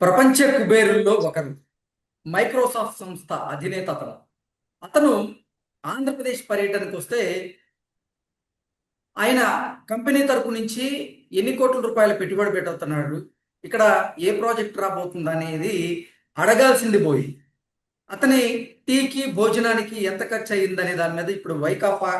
ప్రపంచ కుబేరుల్లో ఒకరు. మైక్రోసాఫ్ట్ సంస్థ అధినేత అతను. అతను ఆంధ్రప్రదేశ్ పర్యటనకు వస్తే ఆయన కంపెనీ తరపు నుంచి ఎన్ని కోట్ల రూపాయల పెట్టుబడి పెట్టబోతున్నాడు, ఇక్కడ ఏ ప్రాజెక్ట్ రాబోతుంది అనేది అడగాల్సింది పోయి అతని టీకి భోజనానికి ఎంత ఖర్చు అయ్యిందనే దాని మీద ఇప్పుడు వైకాపా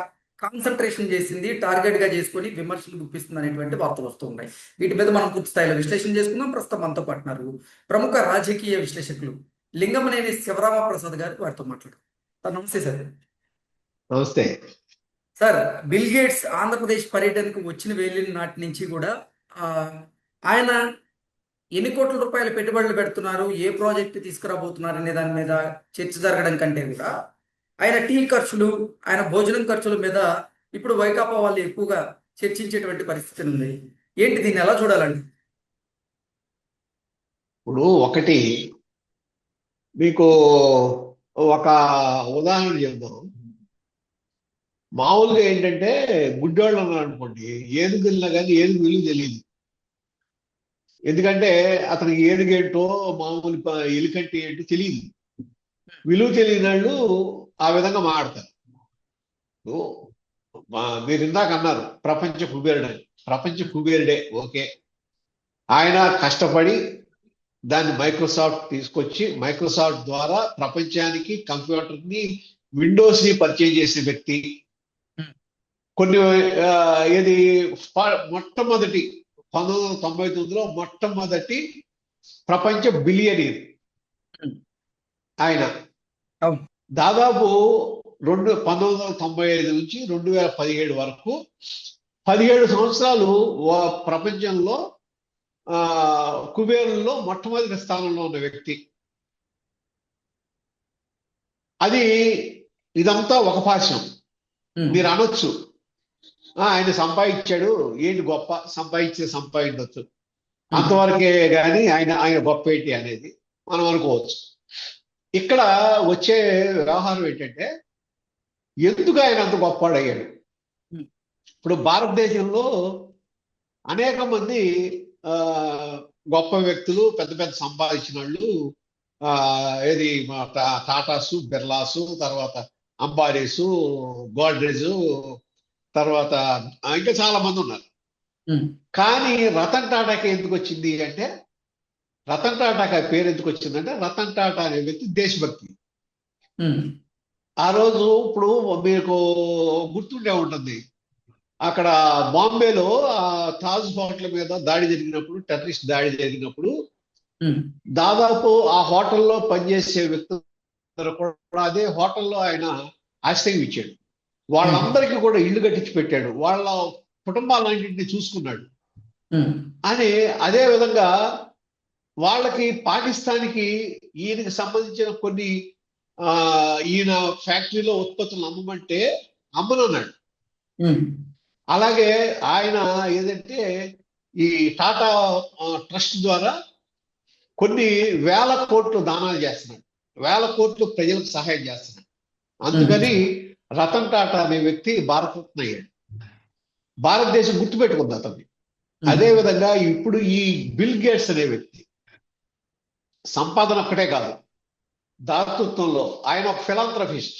కాన్సన్ట్రేషన్ చేసింది, టార్గెట్ గా చేసుకొని విమర్శలు గుప్పిస్తుంది అనేటువంటి వార్తలు వస్తూ ఉన్నాయి. వీటి మీద మనం పూర్తి స్థాయిలో విశ్లేషణ చేసుకుందాం. ప్రస్తుతం మనతో పాటున్నారు ప్రముఖ రాజకీయ విశ్లేషకులు లింగమనేని శివరామ ప్రసాద్ గారు. వారితో మాట్లాడు సార్. నమస్తే సార్. నమస్తే సార్. బిల్ గేట్స్ ఆంధ్రప్రదేశ్ పర్యటనకు వెళ్ళిన నాటి నుంచి కూడా ఆయన ఎన్ని కోట్ల రూపాయల పెట్టుబడులు పెడుతున్నారు, ఏ ప్రాజెక్టు తీసుకురాబోతున్నారు అనే దాని మీద చర్చ జరగడం కంటే కూడా ఆయన టీ ఖర్చులు, ఆయన భోజనం ఖర్చుల మీద ఇప్పుడు వైకాపా వాళ్ళు ఎక్కువగా చర్చించేటువంటి పరిస్థితి ఉంది. ఏంటి, దీన్ని ఎలా చూడాలండి? ఇప్పుడు ఒకటి మీకు ఒక ఉదాహరణ చెప్దాం. మామూలుగా ఏంటంటే గుడ్డోళ్ళు అన్నారు అనుకోండి, ఏనుగు వెళ్ళినా కానీ ఏనుగు విలువ తెలియదు. ఎందుకంటే అతనికి ఏనుగేంటో మామూలు ఎలుకంటే ఏంటో తెలియదు. విలువ తెలియని వాళ్ళు ఆ విధంగా మాట్లాడతారు. మీరు ఇందాక అన్నారు ప్రపంచ కుబేరుడు అని. ప్రపంచ కుబేరుడే, ఓకే. ఆయన కష్టపడి దాన్ని మైక్రోసాఫ్ట్ తీసుకొచ్చి మైక్రోసాఫ్ట్ ద్వారా ప్రపంచానికి కంప్యూటర్ని, విండోస్ని పరిచయం చేసే వ్యక్తి. కొన్ని ఇది మొట్టమొదటి 1999లో మొట్టమొదటి ప్రపంచ బిలియనీర్ ఆయన. దాదాపు 1995 నుంచి 2017 వరకు 17 సంవత్సరాలు ప్రపంచంలో కుబేరుల్లో మొట్టమొదటి స్థానంలో ఉన్న వ్యక్తి. అది ఇదంతా ఒక పార్శ్వం. మీరు అనొచ్చు ఆయన సంపాదించాడు, ఏంటి గొప్ప, సంపాదించవచ్చు అంతవరకే కానీ ఆయన గొప్ప ఏంటి అనేది మనం అనుకోవచ్చు. ఇక్కడ వచ్చే వ్యవహారం ఏంటంటే ఎందుకు ఆయన అంత గొప్పవాడయ్యాడు. ఇప్పుడు భారతదేశంలో అనేక మంది గొప్ప వ్యక్తులు, పెద్ద పెద్ద సంపాదించిన వాళ్ళు, ఏది టాటాసు, బిర్లాసు, తర్వాత అంబానీసు, గోడ్రేజు, తర్వాత ఇంకా చాలా మంది ఉన్నారు. కానీ రతన్ టాటాకి ఎందుకు వచ్చింది అంటే, రతన్ టాటాకి పేరు ఎందుకు వచ్చిందంటే, రతన్ టాటా అనే వ్యక్తి దేశభక్తి. ఆ రోజు ఇప్పుడు మీకు గుర్తుండే ఉంటుంది, అక్కడ బాంబేలో తాజ్ హోటల్ మీద దాడి జరిగినప్పుడు, టెర్రరిస్ట్ దాడి జరిగినప్పుడు దాదాపు ఆ హోటల్లో పనిచేసే వ్యక్తులు కూడా అదే హోటల్లో ఆయన ఆశ్రయం ఇచ్చాడు. వాళ్ళందరికీ కూడా ఇల్లు కట్టించి పెట్టాడు, వాళ్ళ కుటుంబాలన్నింటినీ చూసుకున్నాడు అని. అదే విధంగా వాళ్ళకి పాకిస్తాన్కి ఈయనకి సంబంధించిన కొన్ని ఈయన ఫ్యాక్టరీలో ఉత్పత్తులు అమ్మమంటే అమ్మనన్నాడు. అలాగే ఆయన ఏదంటే ఈ టాటా ట్రస్ట్ ద్వారా కొన్ని వేల కోట్లు దానాలు చేస్తున్నాడు, వేల కోట్లు ప్రజలకు సహాయం చేస్తున్నాడు. అందుకని రతన్ టాటా అనే వ్యక్తి భారతరత్న అయ్యాడు. భారతదేశం గుర్తుపెట్టుకుంది అతన్ని. అదేవిధంగా ఇప్పుడు ఈ బిల్ గేట్స్ అనే వ్యక్తి సంపాదన ఒక్కటే కాదు, దాతృత్వంలో ఆయన ఒక ఫిలాంథ్రఫిస్ట్.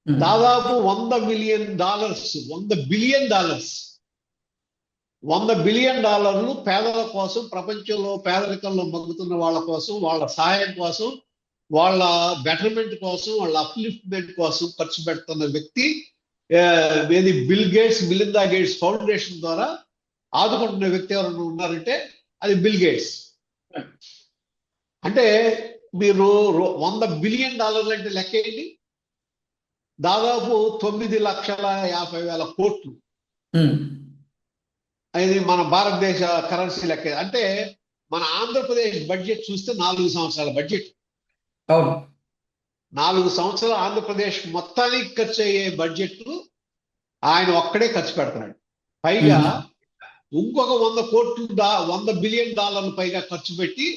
దాదాపు $100 బిలియన్, $100 బిలియన్ పేదల కోసం, ప్రపంచంలో పేదరికంలో మగ్గుతున్న వాళ్ళ కోసం, వాళ్ళ సహాయం కోసం, వాళ్ళ బెటర్మెంట్ కోసం, వాళ్ళ అప్లిఫ్ట్మెంట్ కోసం ఖర్చు పెడుతున్న వ్యక్తి. ఏది bill gates, Melinda gates foundation ద్వారా ఆదుకుంటున్న వ్యక్తి ఎవరైనా ఉన్నారంటే అది బిల్ గేట్స్. అంటే మీరు $100 బిలియన్ అంటే లెక్క ఏంటి, దాదాపు 9,50,000 కోట్లు. అది మన భారతదేశ కరెన్సీ లెక్క. అంటే మన ఆంధ్రప్రదేశ్ బడ్జెట్ చూస్తే 4 సంవత్సరాల బడ్జెట్. 4 సంవత్సరాలు ఆంధ్రప్రదేశ్ మొత్తానికి ఖర్చు అయ్యే బడ్జెట్ ఆయన ఒక్కడే ఖర్చు పెడుతున్నాడు. పైగా ఇంకొక $100 బిలియన్ పైగా ఖర్చు పెట్టి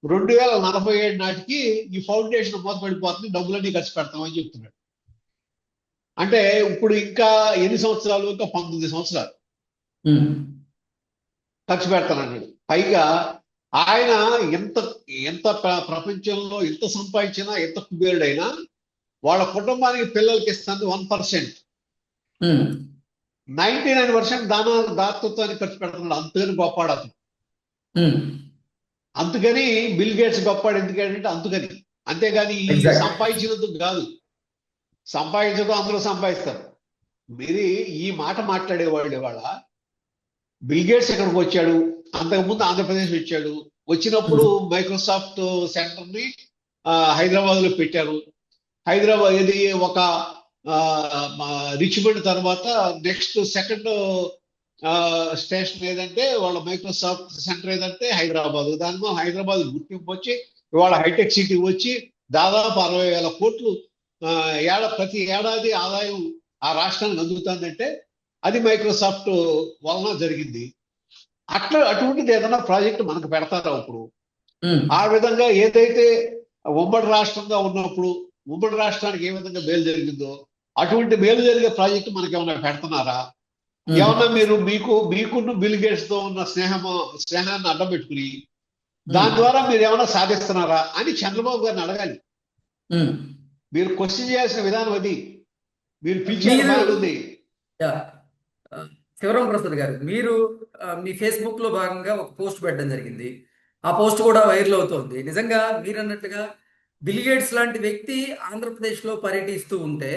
2047 నాటికి ఈ ఫౌండేషన్ మూతపడిపోతుంది, డబ్బులన్నీ ఖర్చు పెడతామని చెప్తున్నాడు. అంటే ఇప్పుడు ఇంకా ఎన్ని సంవత్సరాలు, ఇంకా 19 సంవత్సరాలు ఖర్చు పెడతానన్నాడు. పైగా ఆయన ఎంత ఎంత ప్రపంచంలో ఎంత సంపాదించినా ఎంత కుబేరుడైనా వాళ్ళ కుటుంబానికి పిల్లలకి ఇస్తుంది 1%. ఉమ్, 99% దాతృత్వానికి ఖర్చు పెడుతున్నాడు. అంతేని గొప్పాడు అతను. ఉమ్, అందుకని బిల్ గేట్స్ గొప్పాడు ఎందుకంటే అందుకని. అంతేగాని ఈ ఎగ్జాక్ట్. సంపాదించినందుకు కాదు. సంపాదించడం అందరూ సంపాదిస్తారు. మీరు ఈ మాట మాట్లాడేవాళ్ళు ఇవాళ బిల్ గేట్స్ ఎక్కడికి వచ్చాడు, అంతకుముందు ఆంధ్రప్రదేశ్ వచ్చాడు. వచ్చినప్పుడు మైక్రోసాఫ్ట్ సెంటర్ ని హైదరాబాద్ లో పెట్టారు. హైదరాబాద్ ఇది ఒక రిచ్మండ్ తర్వాత నెక్స్ట్ సెకండ్ స్టేషన్ ఏదంటే వాళ్ళ మైక్రోసాఫ్ట్ సెంటర్ ఏదంటే హైదరాబాద్. దానిలో హైదరాబాద్ గుర్తింపు వచ్చి ఇవాళ హైటెక్ సిటీ వచ్చి దాదాపు 60,000 కోట్లు ప్రతి ఏడాది ఆదాయం ఆ రాష్ట్రానికి అందుతుందంటే అది మైక్రోసాఫ్ట్ వలన జరిగింది. అటువంటిది ఏదైనా ప్రాజెక్ట్ మనకు పెడతారా ఇప్పుడు? ఆ విధంగా ఏదైతే ఉమ్మడి రాష్ట్రంగా ఉన్నప్పుడు ఉమ్మడి రాష్ట్రానికి ఏ విధంగా మేలు జరిగిందో అటువంటి మేలు జరిగే ప్రాజెక్టు మనకి ఏమైనా పెడుతున్నారా? ఏమన్నా మీరు మీకున్న బిల్ గేట్స్ తో ఉన్న స్నేహాన్ని అడ్డం పెట్టుకుని దాని ద్వారా మీరు ఏమైనా సాధిస్తున్నారా అని చంద్రబాబు గారిని అడగాలి. మీరు క్వశ్చన్ చేయాల్సిన విధానం అది. మీరు పిలిచారు బాగుంది. శివరాం ప్రసాద్ గారు, మీరు మీ ఫేస్బుక్ లో భాగంగా ఒక పోస్ట్ పెట్టడం జరిగింది. ఆ పోస్ట్ కూడా వైరల్ అవుతోంది. నిజంగా మీరు అన్నట్టుగా బిల్ గేట్స్ లాంటి వ్యక్తి ఆంధ్రప్రదేశ్ లో పర్యటిస్తూ ఉంటే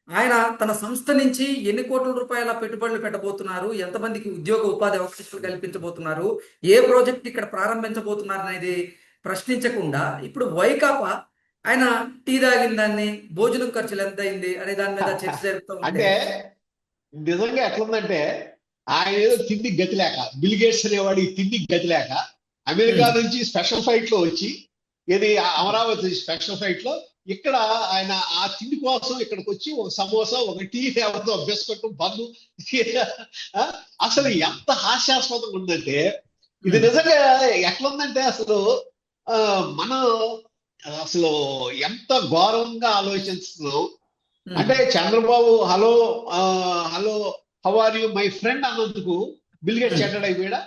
ఆయన తన సంస్థ నుంచి ఎన్ని కోట్ల రూపాయల పెట్టుబడులు పెట్టబోతున్నారు, ఎంతమందికి ఉద్యోగ ఉపాధి అవకాశాలు కల్పించబోతున్నారు, ఏ ప్రాజెక్ట్ ఇక్కడ ప్రారంభించబోతున్నారు అనేది ప్రశ్నించకుండా ఇప్పుడు వైకాపా ఆయన టీ తాగిన దాన్ని, భోజనం ఖర్చులు ఎంత అయింది అనే దాని మీద చర్చ జరుపుతూ అంటే నిజంగా ఎట్లుందంటే ఆయన ఏదో తిండి గతి లేక, బిల్ గేట్స్ అనేవాడు ఈ తిండి గతి లేక అమెరికా నుంచి స్పెషల్ ఫ్లైట్ లో వచ్చి ఇది అమరావతి స్పెషల్ ఫ్లైట్ లో ఇక్కడ ఆయన ఆ తిండి కోసం ఇక్కడికి వచ్చి ఒక సమోసా, ఒక టీ, ఎవరితో బిస్కెట్, బన్ను అసలు ఎంత హాస్యాస్పదంగా ఉందంటే ఇది నిజంగా ఎట్లుందంటే అసలు మనం అసలు ఎంత ఘోరంగా ఆలోచిస్తున్నాం అంటే Chandrababu hello how are you my friend అన్నందుకు బిల్ గేట్స్ చెడ్డడైపోయాడా?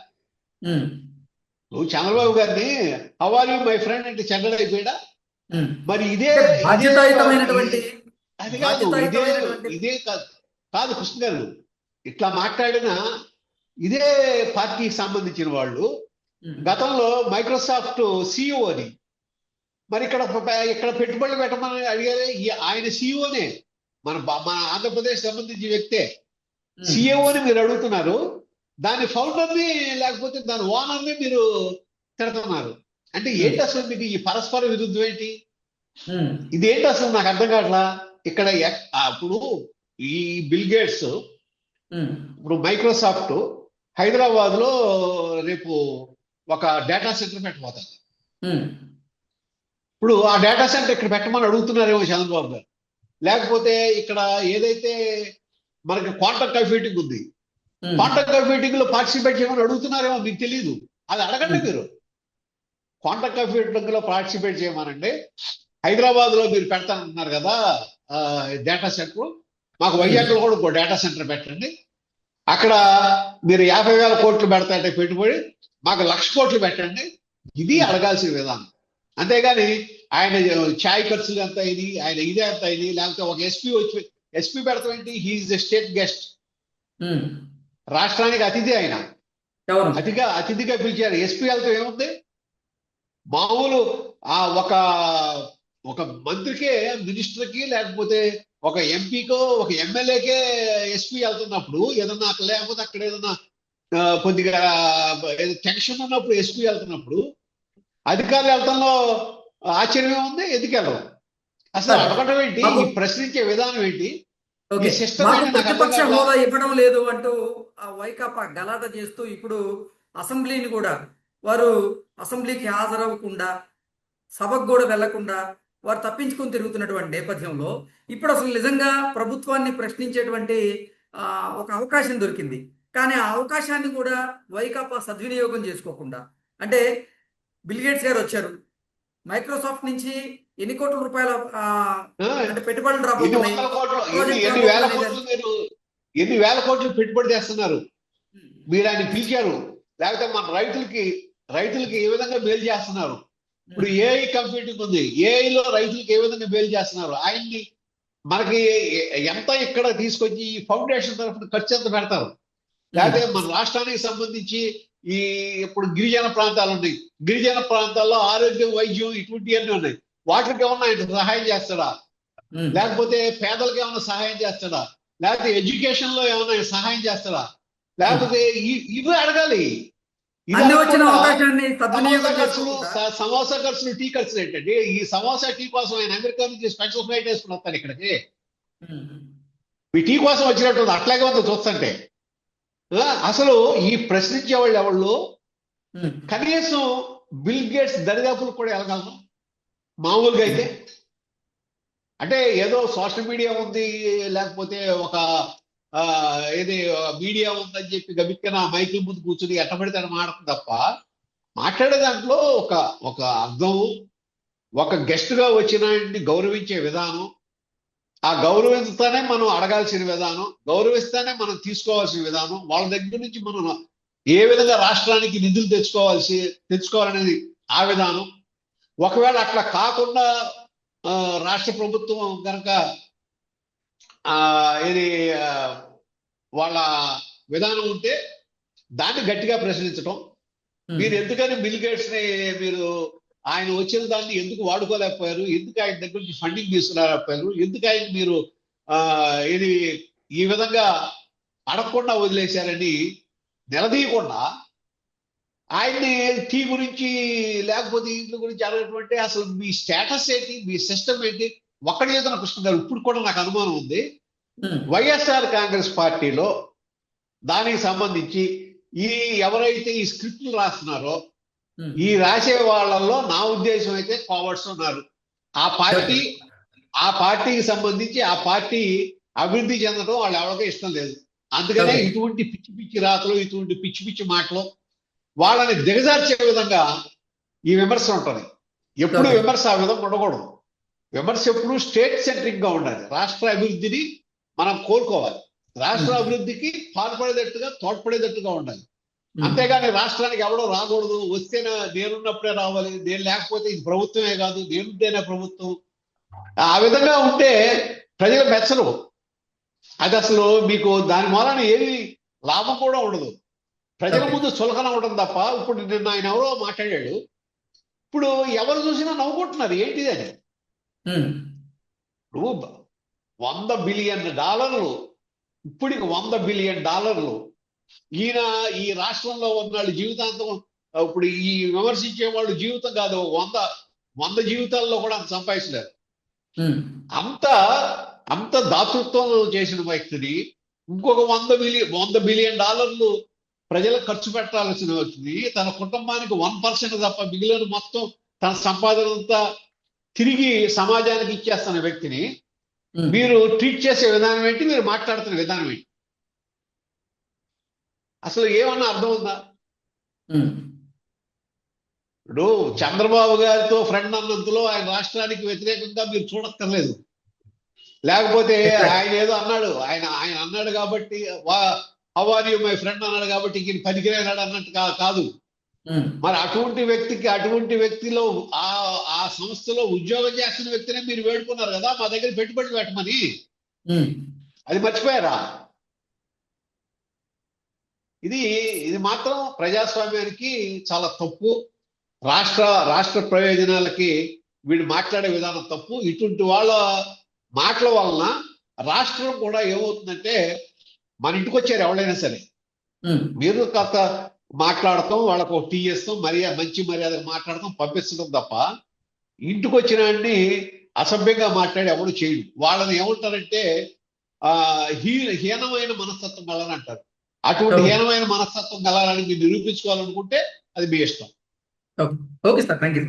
నువ్వు చంద్రబాబు గారిని how are you my friend అంటే చెడ్డడైపోయాడా? మరి ఇదే అది కాదు, ఇదే కాదు కృష్ణ గారు ఇట్లా మాట్లాడిన ఇదే పార్టీకి సంబంధించిన వాళ్ళు గతంలో మైక్రోసాఫ్ట్ సిఇఓ అని మరి ఇక్కడ పెట్టుబడులు పెట్టమని అడిగారే ఆయన సిఇఓనే, మన ఆంధ్రప్రదేశ్ సంబంధించిన వ్యక్తే. సిఇఓని మీరు అడుగుతున్నారు, దాని ఫౌండర్ని లేకపోతే దాని ఓనర్ని మీరు తిడుతున్నారు. అంటే ఏంటి అసలు మీకు ఈ పరస్పర విరుద్ధం ఏంటి? ఇది ఏంటి అసలు నాకు అర్థం కావట్లా. ఇక్కడ ఇప్పుడు ఈ బిల్ గేట్స్ ఇప్పుడు మైక్రోసాఫ్ట్ హైదరాబాద్ లో రేపు ఒక డేటా సెంటర్ పెట్టబోతారు. ఇప్పుడు ఆ డేటా సెంటర్ ఇక్కడ పెట్టమని అడుగుతున్నారేమో చంద్రబాబు గారు. లేకపోతే ఇక్కడ ఏదైతే మనకి క్వాంటమ్ కంప్యూటింగ్ ఉంది, క్వాంటమ్ కంప్యూటింగ్ లో పార్టిసిపేట్ చేయమని అడుగుతున్నారేమో మీకు తెలియదు. అది అడగండి మీరు. క్వాంటమ్ కంప్యూటింగ్ లో పార్టిసిపేట్ చేయమనండి. హైదరాబాద్ లో మీరు పెడతానంటున్నారు కదా డేటా సెంటర్, మాకు వైజాగ్లో కూడా ఇంకో డేటా సెంటర్ పెట్టండి. అక్కడ మీరు 50,000 కోట్లు పెడతాంటే పెట్టుబడి, మాకు 1,00,000 కోట్లు పెట్టండి. ఇది అడగాల్సిన విధానం. అంతేగాని ఆయన ఛాయ్ ఖర్చులు ఎంత అయింది, ఆయన ఇదే ఎంత అయింది, లేకపోతే ఒక ఎస్పీ పెడతాం ఏంటి? హీఈస్ ద స్టేట్ గెస్ట్, రాష్ట్రానికి అతిథి. ఆయన అతిథిగా పిలిచారు. ఎస్పీ వెళ్తాం ఏముంది? మామూలు ఒక మంత్రికే, మినిస్టర్కి, లేకపోతే ఒక ఎంపీకో ఒక ఎమ్మెల్యేకే ఎస్పీ వెళ్తున్నప్పుడు ఏదన్నా అక్కడ లేకపోతే అక్కడ ఏదన్నా కొద్దిగా టెన్షన్ ఉన్నప్పుడు ఎస్పీ వెళ్తున్నప్పుడు అధికారులు వెళ్తాంలో ఆశ్చర్యం ఉంది. ఎందుకు వెళ్ళరు? అసలు అడగటం ఏంటి? ఈ ప్రశ్నించే విధానం ఏంటి? ప్రతిపక్ష హోదా ఇవ్వడం లేదు అంటూ ఆ వైకాపా గలాట చేస్తూ ఇప్పుడు అసెంబ్లీని కూడా వారు అసెంబ్లీకి హాజరవ్వకుండా, సభకు కూడా వెళ్లకుండా వారు తప్పించుకొని తిరుగుతున్నటువంటి నేపథ్యంలో ఇప్పుడు అసలు నిజంగా ప్రభుత్వాన్ని ప్రశ్నించేటువంటి ఒక అవకాశం దొరికింది. కానీ ఆ అవకాశాన్ని కూడా వైకాపా సద్వినియోగం చేసుకోకుండా, అంటే బిల్ గేట్స్ గారు వచ్చారు, మైక్రోసాఫ్ట్ నుంచి ఎన్ని కోట్ల రూపాయల అంటే పెట్టుబడులు రాబోతున్నాయి, ఎన్ని వేల కోట్లు పెట్టుబడి చేస్తున్నారు. మీరు ఆయన పిలిచారు, లేకపోతే మన రైతులకి రైతులకి ఏ విధంగా మేలు చేస్తున్నారు. ఇప్పుడు ఏఐ కంప్యూటింగ్ ఉంది, ఏఐలో రైతులకు ఏ విధంగా మేలు చేస్తున్నారు. ఆయన్ని మనకి ఎంత ఇక్కడ తీసుకొచ్చి ఈ ఫౌండేషన్ తరఫున ఖర్చు ఎంత పెడతారు. లేకపోతే మన రాష్ట్రానికి సంబంధించి ఈ ఇప్పుడు గిరిజన ప్రాంతాలు ఉన్నాయి, గిరిజన ప్రాంతాల్లో ఆరోగ్యం, వైద్యం ఇటువంటివన్నీ ఉన్నాయి. వాటికి ఏమన్నా ఆయన సహాయం చేస్తాడా? లేకపోతే పేదలకు ఏమైనా సహాయం చేస్తాడా? లేకపోతే ఎడ్యుకేషన్ లో ఏమైనా ఆయన సహాయం చేస్తాడా? లేకపోతే ఇవి అడగాలి. అన్ని వచ్చిన అవకాశాన్ని సమోసా ఖర్చులు, సమోసా ఖర్చులు, టీ ఖర్చులు ఏంటండి? ఈ సమోసా టీ కోసం ఆయన అమెరికా నుంచి స్పెషల్ ఫ్లైట్ వేసుకుని వస్తాను ఇక్కడికి. మీ టీ కోసం వచ్చినట్టు అట్లాగే ఉంది చూస్తుంటే. అసలు ఈ ప్రశ్నించే వాళ్ళు ఎవళ్ళు? కనీసం బిల్ గేట్స్ దరిదాపులకు కూడా వెళ్ళగలరు మామూలుగా అయితే. అంటే ఏదో సోషల్ మీడియా ఉంది, లేకపోతే ఒక ఏది మీడియా ఉందని చెప్పి గబిక్కన మైకుల ముందు కూర్చుని ఎట్టబడితే అని మాట్లాడుతుంది తప్ప, మాట్లాడే దాంట్లో ఒక అర్థం, ఒక గెస్ట్ గా వచ్చిన గౌరవించే విధానం, ఆ గౌరవిస్తేనే మనం అడగాల్సిన విధానం, గౌరవిస్తేనే మనం తీసుకోవాల్సిన విధానం, వాళ్ళ దగ్గర నుంచి మనం ఏ విధంగా రాష్ట్రానికి నిధులు తెచ్చుకోవాలనేది ఆ విధానం. ఒకవేళ అట్లా కాకుండా రాష్ట్ర ప్రభుత్వం కనుక ఇది వాళ్ళ విధానం ఉంటే దాన్ని గట్టిగా ప్రశ్నించడం. మీరు ఎందుకని బిల్ గేట్స్ ని మీరు ఆయన వచ్చిన దాన్ని ఎందుకు వాడుకోలేకపోయారు? ఎందుకు ఆయన దగ్గర నుంచి ఫండింగ్ తీసుకురాలేకపోయారు? ఎందుకు ఆయన మీరు ఇది ఈ విధంగా అడగకుండా వదిలేశారని నిలదీయకుండా ఆయన్ని టీ గురించి లేకపోతే ఇంటి గురించి అడగటువంటి అసలు మీ స్టేటస్ ఏంటి, మీ సిస్టమ్ ఏంటి? ఒక్కడి చేతన కృష్ణ గారు ఇప్పుడు కూడా నాకు అనుమానం ఉంది, వైఎస్ఆర్ కాంగ్రెస్ పార్టీలో దానికి సంబంధించి ఎవరైతే ఈ స్క్రిప్ట్లు రాస్తున్నారో ఈ రాసే వాళ్ళల్లో నా ఉద్దేశం అయితే కోవర్డ్స్ ఉన్నారు. ఆ పార్టీకి సంబంధించి ఆ పార్టీ అభివృద్ధి చెందడం వాళ్ళు ఎవరికీ ఇష్టం లేదు. అందుకనే ఇటువంటి పిచ్చి పిచ్చి రాతలు, ఇటువంటి పిచ్చి పిచ్చి మాటలు వాళ్ళని దిగజార్చే విధంగా ఈ విమర్శ ఉంటుంది. ఎప్పుడు విమర్శ ఆ విధంగా ఉండకూడదు. విమర్శ ఎప్పుడు స్టేట్ సెంట్రిక్ గా ఉండాలి. రాష్ట్ర అభివృద్ధిని మనం కోరుకోవాలి, రాష్ట్ర అభివృద్ధికి పాల్పడేటట్టుగా తోడ్పడేటట్టుగా ఉండాలి. అంతేగాని రాష్ట్రానికి ఎవడో రాకూడదు, వస్తేనే నేనున్నప్పుడే రావాలి, నేను లేకపోతే ఇది ప్రభుత్వమే కాదు, నేనుంటేనే ప్రభుత్వం, ఆ విధంగా ఉంటే ప్రజలు మెచ్చరు. అది అసలు మీకు దాని మూలన ఏమి లాభం కూడా ఉండదు. ప్రజల ముందు చులకన ఉండడం తప్ప. ఇప్పుడు నిన్న ఆయన ఎవరో మాట్లాడాడు, ఇప్పుడు ఎవరు చూసినా నవ్వుకుంటున్నారు ఏంటిదని. ఇప్పుడు $100 బిలియన్, ఇప్పటికి $100 బిలియన్ ఈయన ఈ రాష్ట్రంలో ఉన్నాళ్ళు జీవితాంతం, ఇప్పుడు ఈ విమర్శించే వాళ్ళు జీవితం కాదు 100 జీవితాల్లో కూడా అంత సంపాదించలేరు. అంత దాతృత్వం చేసిన వ్యక్తిని ఇంకొక $100 బిలియన్ ప్రజలకు ఖర్చు పెట్టాల్సిన వచ్చింది. తన కుటుంబానికి 1% తప్ప మిగిలిన మొత్తం తన సంపాదన అంతా తిరిగి సమాజానికి ఇచ్చేస్తున్న వ్యక్తిని మీరు ట్రీట్ చేసే విధానం ఏంటి, మీరు మాట్లాడుతున్న విధానం ఏంటి? అసలు ఏమన్నా అర్థం ఉందా? ఇప్పుడు చంద్రబాబు గారితో ఫ్రెండ్ అన్నంతలో ఆయన రాష్ట్రానికి వ్యతిరేకంగా మీరు చూడక్కర్లేదు. లేకపోతే ఆయన ఏదో అన్నాడు, ఆయన అన్నాడు కాబట్టి how are you my friend అన్నాడు కాబట్టి ఈయన పనికిరాడు అన్నట్టు కాదు. మరి అటువంటి వ్యక్తిలో ఆ సంస్థలో ఉద్యోగం చేస్తున్న వ్యక్తినే మీరు వేడుకున్నారు కదా మా దగ్గర పెట్టుబడి పెట్టమని. అది మర్చిపోయారా? ఇది మాత్రం ప్రజాస్వామ్యానికి చాలా తప్పు. రాష్ట్ర ప్రయోజనాలకి వీడు మాట్లాడే విధానం తప్పు. ఇటువంటి వాళ్ళ మాటల వలన రాష్ట్రం కూడా ఏమవుతుందంటే, మన ఇంటికి వచ్చారు ఎవరైనా సరే, మీరు కాస్త మాట్లాడతాం, వాళ్ళకు టీ చేస్తాం, మంచి మర్యాదగా మాట్లాడతాం, పంపించడం తప్ప ఇంటికి వచ్చిన అసభ్యంగా మాట్లాడి ఎవరు చేయడు. వాళ్ళని ఏమంటారంటే హీనమైన మనస్తత్వం గలని అంటారు. అటువంటి హీనమైన మనస్తత్వం గలని మీరు నిరూపించుకోవాలనుకుంటే అది మీ ఇష్టం. Okay sir, thank you.